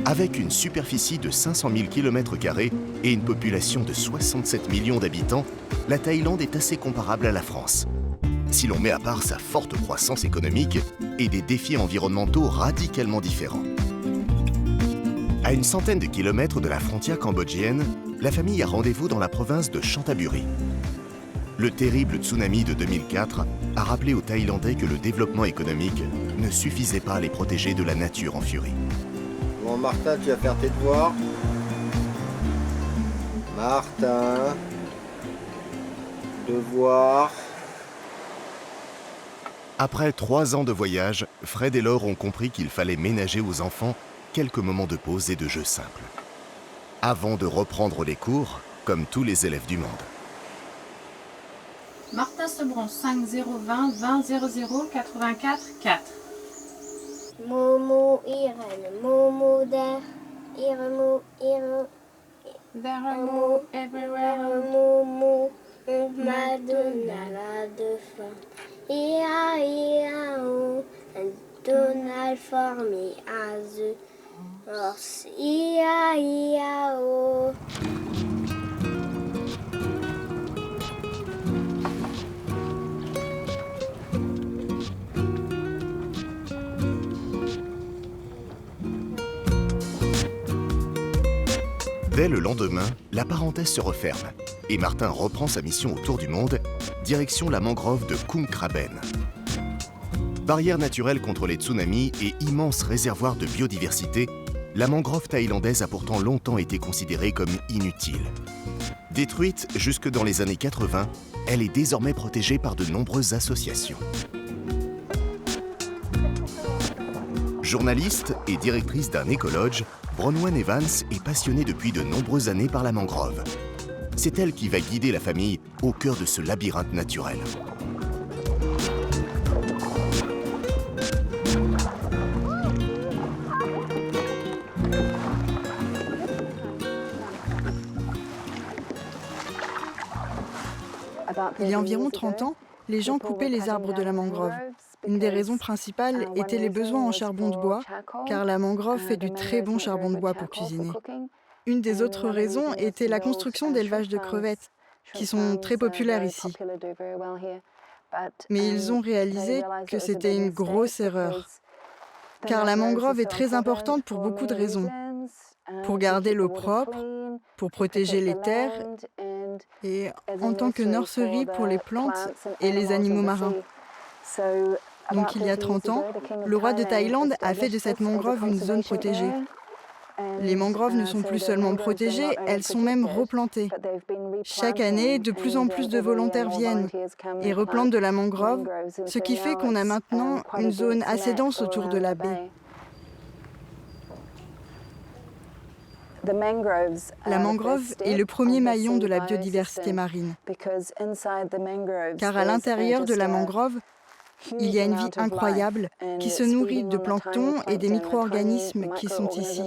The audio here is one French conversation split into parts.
Avec une superficie de 500 000 km² et une population de 67 millions d'habitants, la Thaïlande est assez comparable à la France. Si l'on met à part sa forte croissance économique et des défis environnementaux radicalement différents. À une centaine de kilomètres de la frontière cambodgienne, la famille a rendez-vous dans la province de Chantaburi. Le terrible tsunami de 2004 a rappelé aux Thaïlandais que le développement économique ne suffisait pas à les protéger de la nature en furie. Bon, Martin, tu vas faire tes devoirs. Martin. Devoirs. Après 3 ans de voyage, Fred et Laure ont compris qu'il fallait ménager aux enfants quelques moments de pause et de jeux simples. Avant de reprendre les cours, comme tous les élèves du monde. Martin Sebron, 5020 2000 84 4. Momo Irene, Momo der, Iremo, Iremo, There are more everywhere. Momo, Madonna la de fin. Ia, ia, o, and Donald for me as a horse. Ia, ia, o. Dès le lendemain, la parenthèse se referme et Martin reprend sa mission autour du monde, direction la mangrove de Khung Kraben. Barrière naturelle contre les tsunamis et immense réservoir de biodiversité, la mangrove thaïlandaise a pourtant longtemps été considérée comme inutile. Détruite jusque dans les années 80, elle est désormais protégée par de nombreuses associations. Journaliste et directrice d'un écolodge, Bronwyn Evans est passionnée depuis de nombreuses années par la mangrove. C'est elle qui va guider la famille au cœur de ce labyrinthe naturel. Il y a environ 30 ans, les gens coupaient les arbres de la mangrove. Une des raisons principales était les besoins en charbon de bois, car la mangrove fait du très bon charbon de bois pour cuisiner. Une des autres raisons était la construction d'élevages de crevettes, qui sont très populaires ici. Mais ils ont réalisé que c'était une grosse erreur, car la mangrove est très importante pour beaucoup de raisons. Pour garder l'eau propre, pour protéger les terres et en tant que nurserie pour les plantes et les animaux marins. Donc il y a 30 ans, le roi de Thaïlande a fait de cette mangrove une zone protégée. Les mangroves ne sont plus seulement protégées, elles sont même replantées. Chaque année, de plus en plus de volontaires viennent et replantent de la mangrove, ce qui fait qu'on a maintenant une zone assez dense autour de la baie. La mangrove est le premier maillon de la biodiversité marine, car à l'intérieur de la mangrove, il y a une vie incroyable qui se nourrit de plancton et des micro-organismes qui sont ici.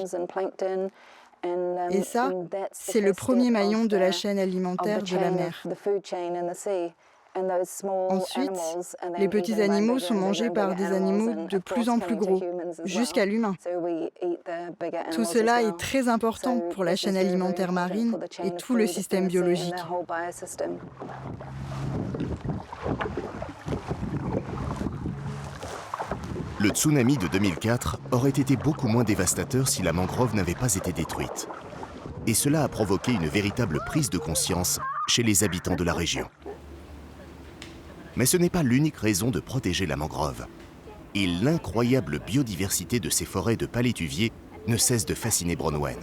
Et ça, c'est le premier maillon de la chaîne alimentaire de la mer. Ensuite, les petits animaux sont mangés par des animaux de plus en plus gros, jusqu'à l'humain. Tout cela est très important pour la chaîne alimentaire marine et tout le système biologique. Le tsunami de 2004 aurait été beaucoup moins dévastateur si la mangrove n'avait pas été détruite. Et cela a provoqué une véritable prise de conscience chez les habitants de la région. Mais ce n'est pas l'unique raison de protéger la mangrove. Et l'incroyable biodiversité de ces forêts de palétuviers ne cesse de fasciner Bronwyn.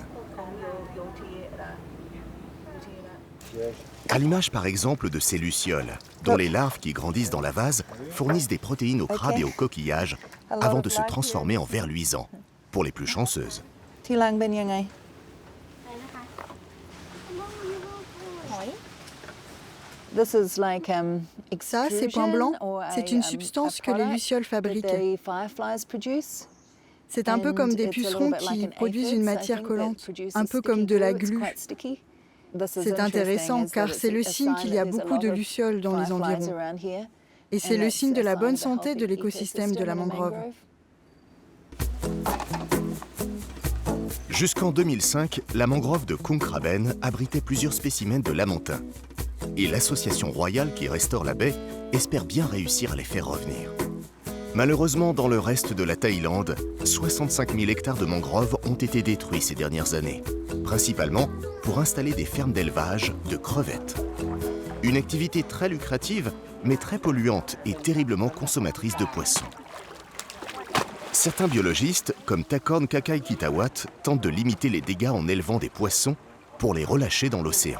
À l'image par exemple de ces lucioles, dont les larves qui grandissent dans la vase fournissent des protéines aux crabes et aux coquillages avant de se transformer en vers luisants, pour les plus chanceuses. Ça, ces points blancs, c'est une substance que les lucioles fabriquent. C'est un peu comme des pucerons qui produisent une matière collante, un peu comme de la glu. C'est intéressant car c'est le signe qu'il y a beaucoup de lucioles dans les environs. Et c'est le signe de la bonne santé de l'écosystème de la mangrove. Jusqu'en 2005, la mangrove de Kungkraben abritait plusieurs spécimens de lamantin. Et l'association royale qui restaure la baie espère bien réussir à les faire revenir. Malheureusement, dans le reste de la Thaïlande, 65 000 hectares de mangroves ont été détruits ces dernières années, principalement pour installer des fermes d'élevage de crevettes. Une activité très lucrative, mais très polluante et terriblement consommatrice de poissons. Certains biologistes, comme Takorn Kakaikitawat, tentent de limiter les dégâts en élevant des poissons pour les relâcher dans l'océan.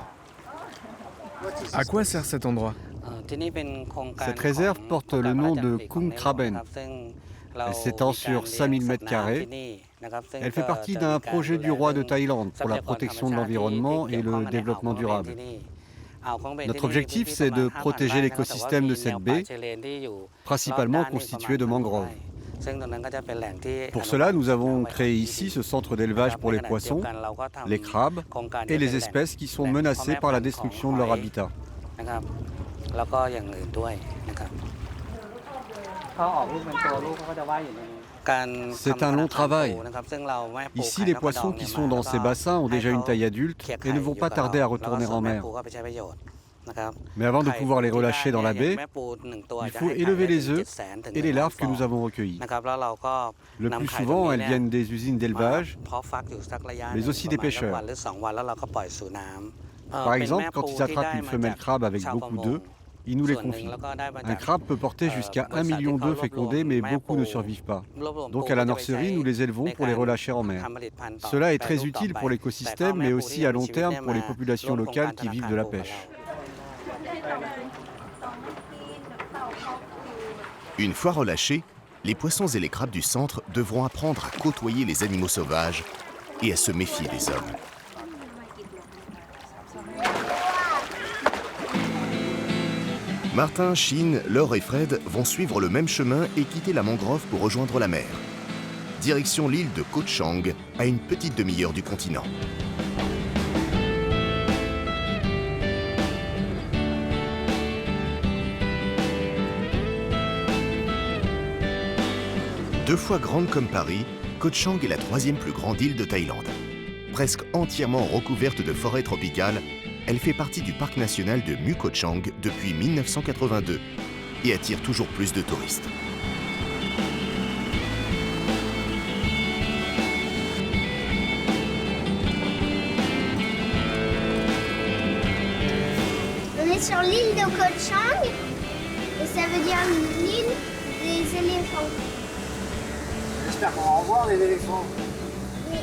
À quoi sert cet endroit? Cette réserve porte le nom de Kungkraben. Elle s'étend sur 5000 m². Elle fait partie d'un projet du roi de Thaïlande pour la protection de l'environnement et le développement durable. Notre objectif, c'est de protéger l'écosystème de cette baie, principalement constitué de mangroves. Pour cela, nous avons créé ici ce centre d'élevage pour les poissons, les crabes et les espèces qui sont menacées par la destruction de leur habitat. C'est un long travail. Ici, les poissons qui sont dans ces bassins ont déjà une taille adulte et ne vont pas tarder à retourner en mer. Mais avant de pouvoir les relâcher dans la baie, il faut élever les œufs et les larves que nous avons recueillies. Le plus souvent, elles viennent des usines d'élevage, mais aussi des pêcheurs. Par exemple, quand ils attrapent une femelle crabe avec beaucoup d'œufs, ils nous les confient. Un crabe peut porter jusqu'à 1 million d'œufs fécondés, mais beaucoup ne survivent pas. Donc à la nurserie, nous les élevons pour les relâcher en mer. Cela est très utile pour l'écosystème, mais aussi à long terme pour les populations locales qui vivent de la pêche. Une fois relâchés, les poissons et les crabes du centre devront apprendre à côtoyer les animaux sauvages et à se méfier des hommes. Martin, Shin, Laure et Fred vont suivre le même chemin et quitter la mangrove pour rejoindre la mer. Direction l'île de Koh Chang, à une petite demi-heure du continent. Deux fois grande comme Paris, Koh Chang est la troisième plus grande île de Thaïlande. Presque entièrement recouverte de forêts tropicales, elle fait partie du parc national de Mu Koh Chang depuis 1982 et attire toujours plus de touristes. On est sur l'île de Koh Chang et ça veut dire l'île des éléphants. J'espère qu'on va revoir les éléphants. Oui.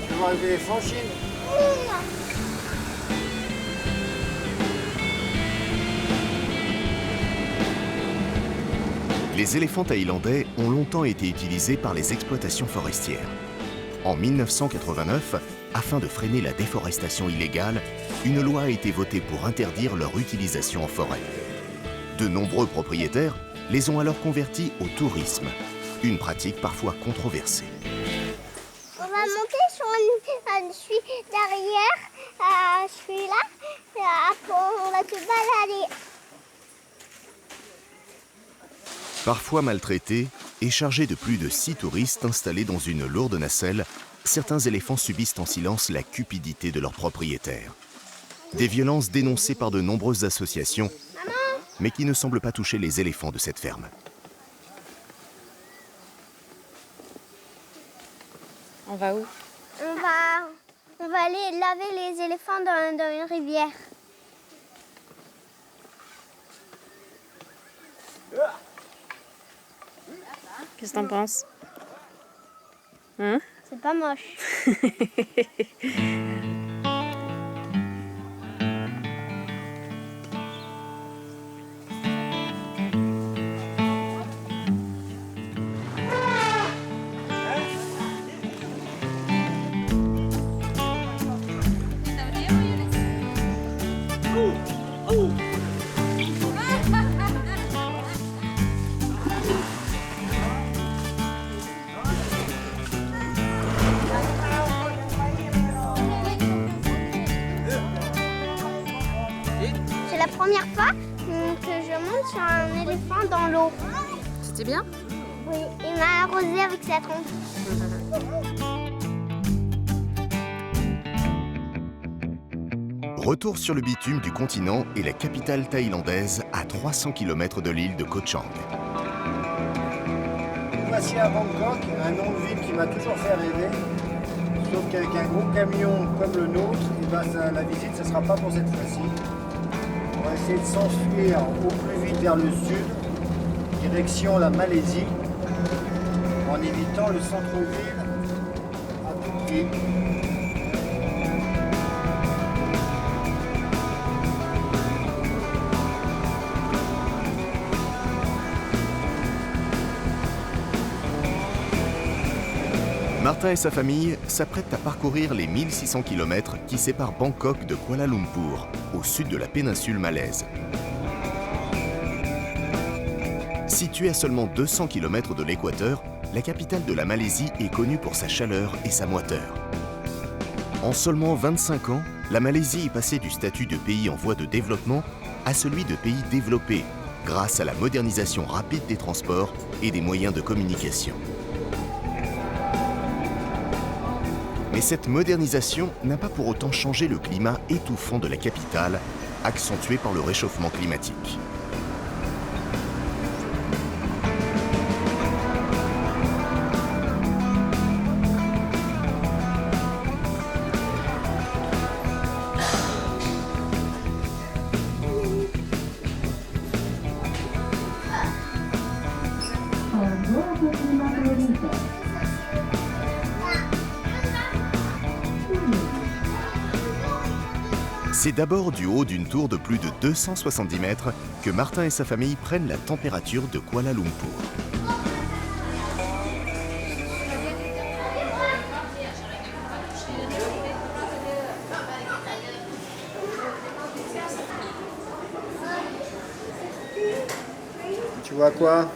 Tu veux voir les éléphants, Chine? Oui. Les éléphants thaïlandais ont longtemps été utilisés par les exploitations forestières. En 1989, afin de freiner la déforestation illégale, une loi a été votée pour interdire leur utilisation en forêt. De nombreux propriétaires les ont alors convertis au tourisme, une pratique parfois controversée. On va monter sur je suis derrière, je suis là, on va te balader. Parfois maltraités et chargés de plus de 6 touristes installés dans une lourde nacelle, certains éléphants subissent en silence la cupidité de leurs propriétaires. Des violences dénoncées par de nombreuses associations, mais qui ne semblent pas toucher les éléphants de cette ferme. On va où? On va aller laver les éléphants dans une rivière. Qu'est-ce que t'en penses? Hein? C'est pas moche. C'est la première fois que je monte sur un éléphant dans l'eau. C'était bien? Oui, il m'a arrosé avec sa trompe. Retour sur le bitume du continent et la capitale thaïlandaise à 300 km de l'île de Koh Chang. Voici à Bangkok, un nom de ville qui m'a toujours fait rêver. Sauf qu'avec un gros camion comme le nôtre, la visite ne sera pas pour cette fois-ci. On va essayer de s'enfuir au plus vite vers le sud, direction la Malaisie, en évitant le centre-ville à tout prix. Martin et sa famille s'apprêtent à parcourir les 1600 km qui séparent Bangkok de Kuala Lumpur, au sud de la péninsule malaise. Située à seulement 200 km de l'équateur, la capitale de la Malaisie est connue pour sa chaleur et sa moiteur. En seulement 25 ans, la Malaisie est passée du statut de pays en voie de développement à celui de pays développé, grâce à la modernisation rapide des transports et des moyens de communication. Mais cette modernisation n'a pas pour autant changé le climat étouffant de la capitale, accentué par le réchauffement climatique. C'est d'abord du haut d'une tour de plus de 270 mètres que Martin et sa famille prennent la température de Kuala Lumpur. Tu vois quoi?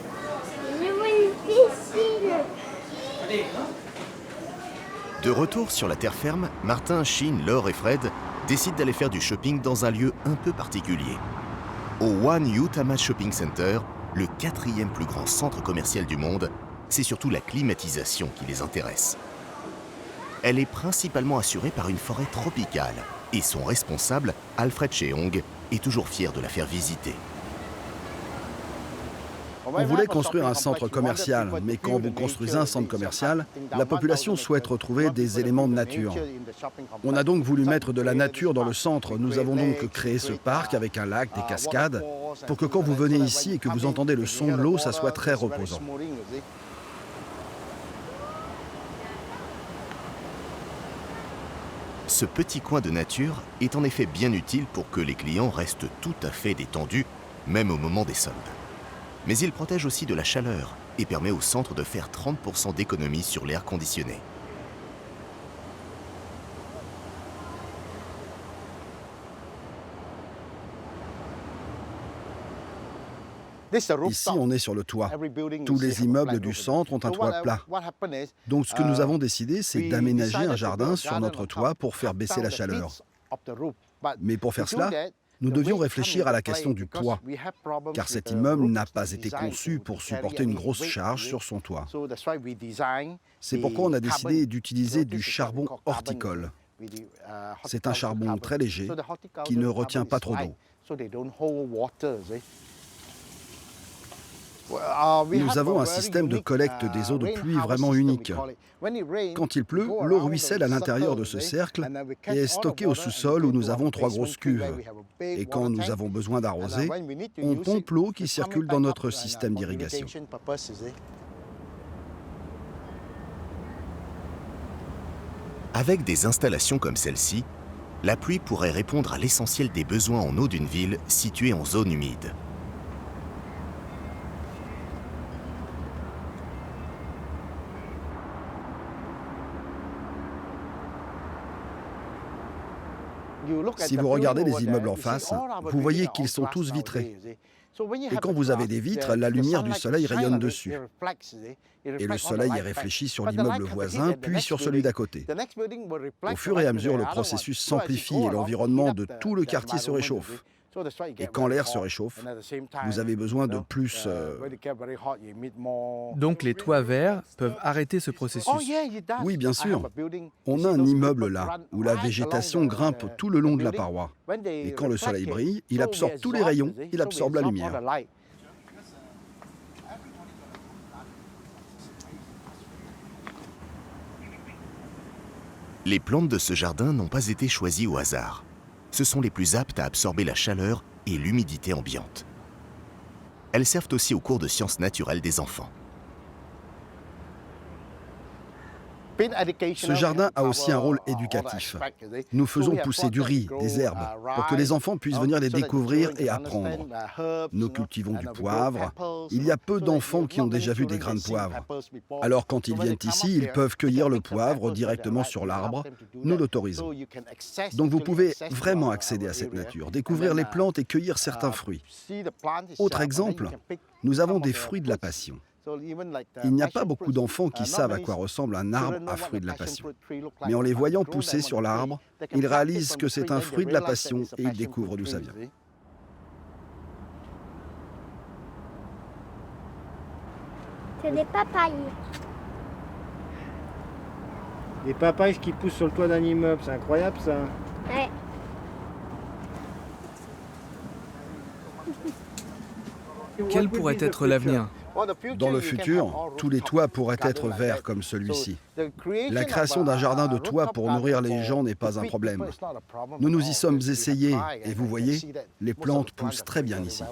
Je vois une piscine. De retour sur la terre ferme, Martin, Chine, Laure et Fred décident d'aller faire du shopping dans un lieu un peu particulier. Au One Utama Shopping Center, le 4e plus grand centre commercial du monde, c'est surtout la climatisation qui les intéresse. Elle est principalement assurée par une forêt tropicale et son responsable, Alfred Cheong, est toujours fier de la faire visiter. On voulait construire un centre commercial, mais quand vous construisez un centre commercial, la population souhaite retrouver des éléments de nature. On a donc voulu mettre de la nature dans le centre. Nous avons donc créé ce parc avec un lac, des cascades, pour que quand vous venez ici et que vous entendez le son de l'eau, ça soit très reposant. Ce petit coin de nature est en effet bien utile pour que les clients restent tout à fait détendus, même au moment des soldes. Mais il protège aussi de la chaleur et permet au centre de faire 30% d'économie sur l'air conditionné. Ici, on est sur le toit. Tous les immeubles du centre ont un toit plat. Donc ce que nous avons décidé, c'est d'aménager un jardin sur notre toit pour faire baisser la chaleur. Mais pour faire cela, nous devions réfléchir à la question du poids, car cet immeuble n'a pas été conçu pour supporter une grosse charge sur son toit. C'est pourquoi on a décidé d'utiliser du charbon horticole. C'est un charbon très léger qui ne retient pas trop d'eau. Nous avons un système de collecte des eaux de pluie vraiment unique. Quand il pleut, l'eau ruisselle à l'intérieur de ce cercle et est stockée au sous-sol où nous avons 3 grosses cuves. Et quand nous avons besoin d'arroser, on pompe l'eau qui circule dans notre système d'irrigation. Avec des installations comme celle-ci, la pluie pourrait répondre à l'essentiel des besoins en eau d'une ville située en zone humide. Si vous regardez les immeubles en face, vous voyez qu'ils sont tous vitrés. Et quand vous avez des vitres, la lumière du soleil rayonne dessus. Et le soleil est réfléchi sur l'immeuble voisin, puis sur celui d'à côté. Au fur et à mesure, le processus s'amplifie et l'environnement de tout le quartier se réchauffe. Et quand l'air se réchauffe, vous avez besoin de plus... Donc les toits verts peuvent arrêter ce processus. Oui, bien sûr. On a un immeuble là, où la végétation grimpe tout le long de la paroi. Et quand le soleil brille, il absorbe tous les rayons, il absorbe la lumière. Les plantes de ce jardin n'ont pas été choisies au hasard. Ce sont les plus aptes à absorber la chaleur et l'humidité ambiante. Elles servent aussi aux cours de sciences naturelles des enfants. Ce jardin a aussi un rôle éducatif. Nous faisons pousser du riz, des herbes, pour que les enfants puissent venir les découvrir et apprendre. Nous cultivons du poivre. Il y a peu d'enfants qui ont déjà vu des grains de poivre. Alors quand ils viennent ici, ils peuvent cueillir le poivre directement sur l'arbre. Nous l'autorisons. Donc vous pouvez vraiment accéder à cette nature, découvrir les plantes et cueillir certains fruits. Autre exemple, nous avons des fruits de la passion. Il n'y a pas beaucoup d'enfants qui savent à quoi ressemble un arbre à fruits de la passion. Mais en les voyant pousser sur l'arbre, ils réalisent que c'est un fruit de la passion et ils découvrent d'où ça vient. C'est des papayes. Des papayes qui poussent sur le toit d'un immeuble, c'est incroyable ça. Ouais. Quel pourrait être l'avenir ? Dans le futur, tous les toits pourraient être verts comme celui-ci. La création d'un jardin de toit pour nourrir les gens n'est pas un problème. Nous nous y sommes essayés et vous voyez, les plantes poussent très bien ici.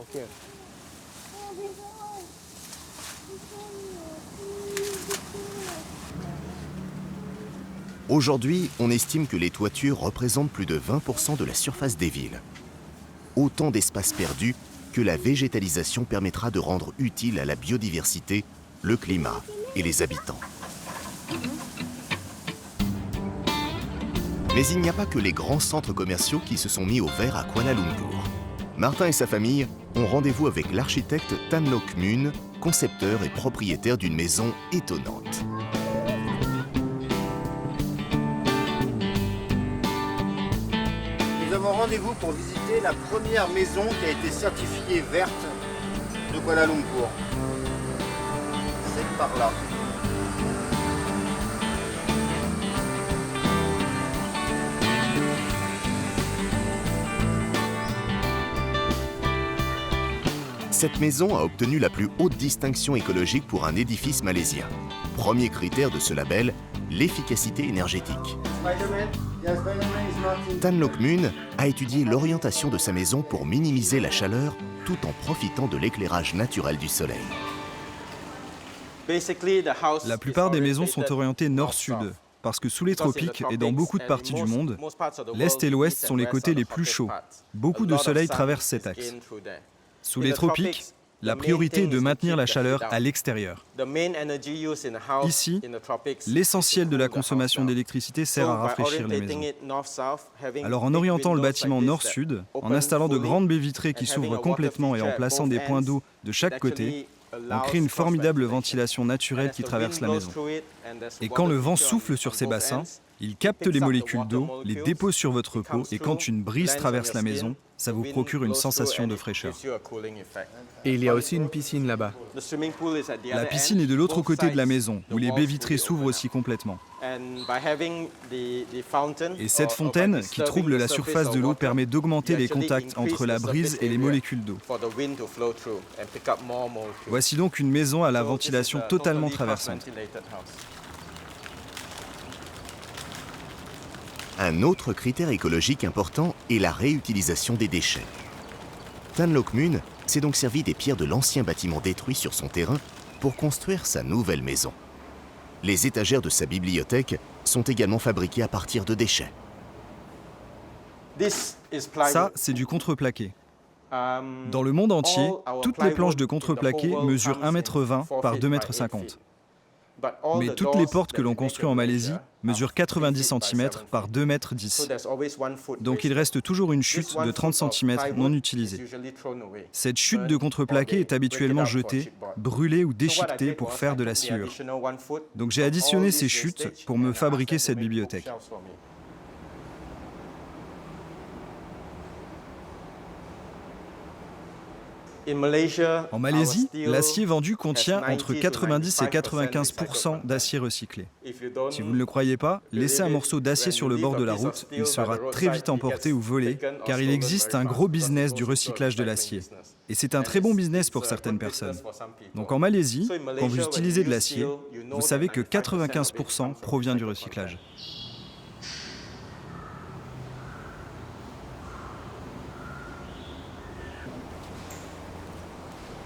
Aujourd'hui, on estime que les toitures représentent plus de 20% de la surface des villes. Autant d'espaces perdus que la végétalisation permettra de rendre utile à la biodiversité, le climat et les habitants. Mais il n'y a pas que les grands centres commerciaux qui se sont mis au vert à Kuala Lumpur. Martin et sa famille ont rendez-vous avec l'architecte Tan Loc Mun, concepteur et propriétaire d'une maison étonnante. Nous avons rendez-vous pour visiter la première maison qui a été certifiée verte de Kuala Lumpur. C'est par là. Cette maison a obtenu la plus haute distinction écologique pour un édifice malaisien. Premier critère de ce label, l'efficacité énergétique. Tan Loc Mun a étudié l'orientation de sa maison pour minimiser la chaleur tout en profitant de l'éclairage naturel du soleil. La plupart des maisons sont orientées nord-sud, parce que sous les tropiques et dans beaucoup de parties du monde, l'est et l'ouest sont les côtés les plus chauds. Beaucoup de soleil traverse cet axe. Sous les tropiques, la priorité est de maintenir la chaleur à l'extérieur. Ici, l'essentiel de la consommation d'électricité sert à rafraîchir les maisons. Alors en orientant le bâtiment nord-sud, en installant de grandes baies vitrées qui s'ouvrent complètement et en plaçant des points d'eau de chaque côté, on crée une formidable ventilation naturelle qui traverse la maison. Et quand le vent souffle sur ces bassins, il capte les molécules d'eau, les dépose sur votre peau et quand une brise traverse la maison, ça vous procure une sensation de fraîcheur. Et il y a aussi une piscine là-bas. La piscine est de l'autre côté de la maison, où les baies vitrées s'ouvrent aussi complètement. Et cette fontaine, qui trouble la surface de l'eau, permet d'augmenter les contacts entre la brise et les molécules d'eau. Voici donc une maison à la ventilation totalement traversante. Un autre critère écologique important est la réutilisation des déchets. Tan Loc Mun s'est donc servi des pierres de l'ancien bâtiment détruit sur son terrain pour construire sa nouvelle maison. Les étagères de sa bibliothèque sont également fabriquées à partir de déchets. Ça, c'est du contreplaqué. Dans le monde entier, toutes les planches de contreplaqué mesurent 1,20 m par 2,50 m. Mais toutes les portes que l'on construit en Malaisie mesurent 90 cm par 2,10 m. Donc il reste toujours une chute de 30 cm non utilisée. Cette chute de contreplaqué est habituellement jetée, brûlée ou déchiquetée pour faire de la sciure. Donc j'ai additionné ces chutes pour me fabriquer cette bibliothèque. En Malaisie, l'acier vendu contient entre 90 et 95% d'acier recyclé. Si vous ne le croyez pas, laissez un morceau d'acier sur le bord de la route, il sera très vite emporté ou volé, car il existe un gros business du recyclage de l'acier. Et c'est un très bon business pour certaines personnes. Donc en Malaisie, quand vous utilisez de l'acier, vous savez que 95% provient du recyclage.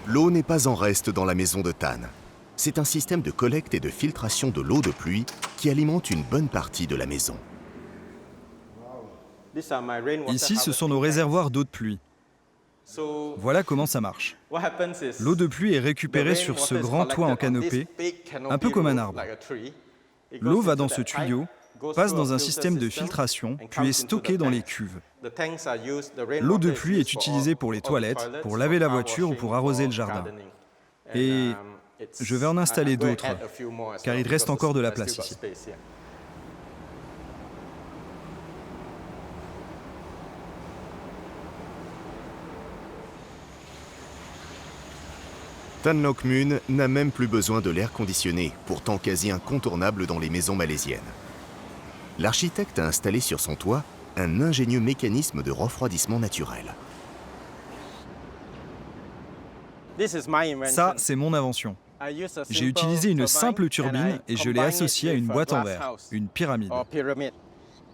L'eau n'est pas en reste dans la maison de Tan. C'est un système de collecte et de filtration de l'eau de pluie qui alimente une bonne partie de la maison. Ici, ce sont nos réservoirs d'eau de pluie. Voilà comment ça marche. L'eau de pluie est récupérée sur ce grand toit en canopée, un peu comme un arbre. L'eau va dans ce tuyau, passe dans un système de filtration, puis est stockée dans les cuves. L'eau de pluie est utilisée pour les toilettes, pour laver la voiture ou pour arroser le jardin. Et je vais en installer d'autres, car il reste encore de la place ici. Tan Loc Mun n'a même plus besoin de l'air conditionné, pourtant quasi incontournable dans les maisons malaisiennes. L'architecte a installé sur son toit un ingénieux mécanisme de refroidissement naturel. Ça, c'est mon invention. J'ai utilisé une simple turbine et je l'ai associée à une boîte en verre, une pyramide.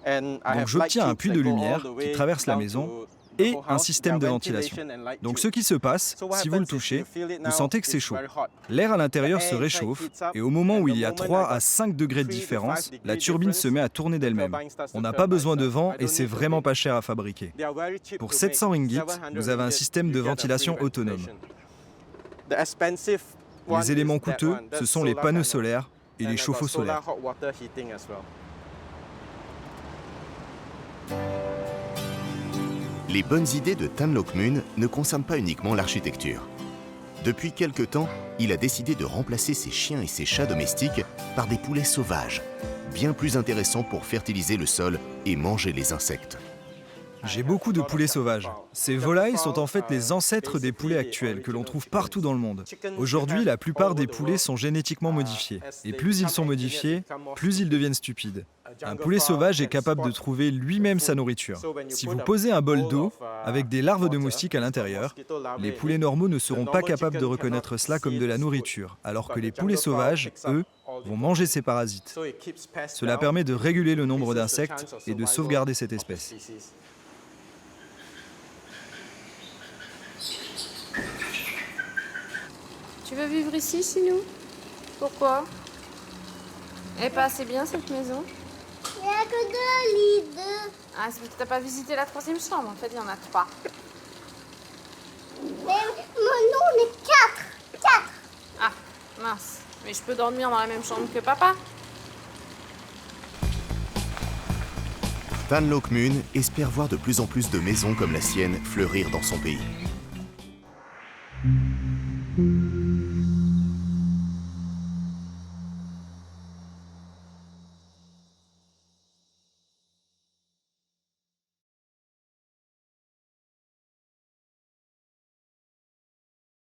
Donc j'obtiens un puits de lumière qui traverse la maison et un système de ventilation. Donc ce qui se passe, si vous le touchez, vous sentez que c'est chaud. L'air à l'intérieur se réchauffe et au moment où il y a 3 à 5 degrés de différence, la turbine se met à tourner d'elle-même. On n'a pas besoin de vent et c'est vraiment pas cher à fabriquer. Pour 700 ringgit, vous avez un système de ventilation autonome. Les éléments coûteux, ce sont les panneaux solaires et les chauffe-eau solaires. Les bonnes idées de Tan Loc Mun ne concernent pas uniquement l'architecture. Depuis quelque temps, il a décidé de remplacer ses chiens et ses chats domestiques par des poulets sauvages, bien plus intéressants pour fertiliser le sol et manger les insectes. J'ai beaucoup de poulets sauvages. Ces volailles sont en fait les ancêtres des poulets actuels que l'on trouve partout dans le monde. Aujourd'hui, la plupart des poulets sont génétiquement modifiés. Et plus ils sont modifiés, plus ils deviennent stupides. Un poulet sauvage est capable de trouver lui-même sa nourriture. Si vous posez un bol d'eau avec des larves de moustiques à l'intérieur, les poulets normaux ne seront pas capables de reconnaître cela comme de la nourriture, alors que les poulets sauvages, eux, vont manger ces parasites. Cela permet de réguler le nombre d'insectes et de sauvegarder cette espèce. Tu veux vivre ici, Sinou? Pourquoi? Elle est pas assez bien, cette maison? Il n'y a que 2 lits, 2. Ah, c'est parce que t'as pas visité la 3e chambre. En fait, il y en a 3. Mais nous, on est 4. 4. Ah, mince. Mais je peux dormir dans la même chambre que papa? Tan Loc Mun espère voir de plus en plus de maisons comme la sienne fleurir dans son pays.